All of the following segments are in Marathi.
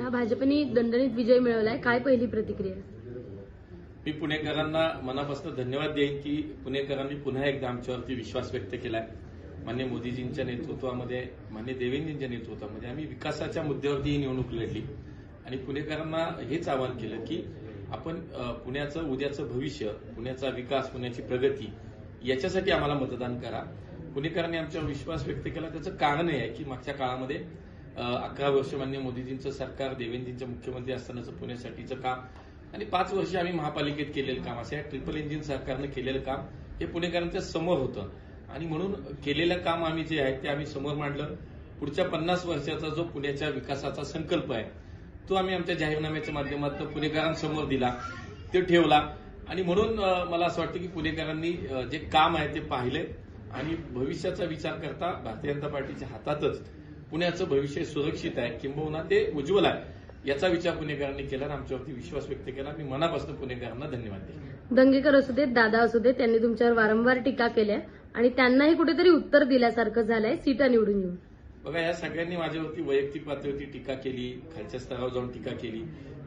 असताना भाजपने दणदणीत विजय मिळवलाय, काय पहिली प्रतिक्रिया? मी पुणेकरांना मनापासून धन्यवाद देईन की पुणेकरांनी पुन्हा एकदा आमच्यावरती विश्वास व्यक्त केलाय. माननीय मोदीजींच्या नेतृत्वामध्ये, माननीय देवेंद्रजींच्या नेतृत्वामध्ये आम्ही विकासाच्या मुद्द्यावरती ही निवडणूक लढली आणि पुणेकरांना हेच आवाहन केलं की आपण पुण्याचं उद्याचं भविष्य, पुण्याचा विकास, पुण्याची प्रगती याच्यासाठी आम्हाला मतदान करा. पुणेकरांनी आमच्यावर विश्वास व्यक्त केला. त्याचं कारण हे आहे की मागच्या काळामध्ये 11 वर्ष माननीय मोदीजींचं सरकार, देवेंद्रजींच्या मुख्यमंत्री असतानाचं पुण्यासाठीचं काम आणि 5 वर्ष आम्ही महापालिकेत केलेलं काम, असं या ट्रिपल इंजिन सरकारनं केलेलं काम हे पुणेकरांच्या समोर होतं आणि म्हणून केलेलं काम आम्ही जे आहे ते आम्ही समोर मांडलं. पुढच्या 50 वर्षाचा जो पुण्याच्या विकासाचा संकल्प आहे तो आम्ही आमच्या जाहीरनाम्याच्या माध्यमातून पुणेकरांसमोर दिला, ते ठेवला आणि म्हणून मला असं वाटतं की पुणेकरांनी जे काम आहे ते पाहिले आणि भविष्याचा विचार करता भारतीय जनता पार्टीच्या हातातच पुण्याचं भविष्य सुरक्षित आहे, किंबहुना ते उज्ज्वल आहे याचा विचार पुणेकरांनी केला आणि आमच्यावरती विश्वास व्यक्त केला. मी मनापासून पुणेकरांना धन्यवाद देईन. दंगेकर असू देत, दादा असू देत, त्यांनी तुमच्यावर वारंवार टीका केल्या आणि त्यांनाही कुठेतरी उत्तर दिल्यासारखं झालंय सीटा निवडून येऊन. बघा, या सगळ्यांनी माझ्यावरती वैयक्तिक पातळीवरती टीका केली, खालच्या स्तरावर जाऊन टीका केली.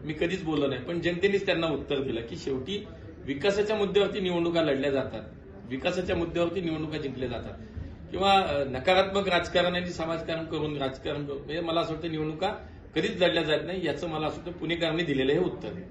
मी कधीच बोललो नाही, पण जनतेनेच त्यांना उत्तर दिलं की शेवटी विकासाच्या मुद्द्यावरती निवडणुका लढल्या जातात, विकासाच्या मुद्द्यावरती निवडणुका जिंकल्या जातात किंवा नकारात्मक राजकारण आणि समाजकारण करून राजकारण म्हणजे मला असं वाटतं निवडणुका कधीच लढल्या जात नाही. याचं मला असं वाटतं पुणेकरांनी दिलेलं हे उत्तर आहे.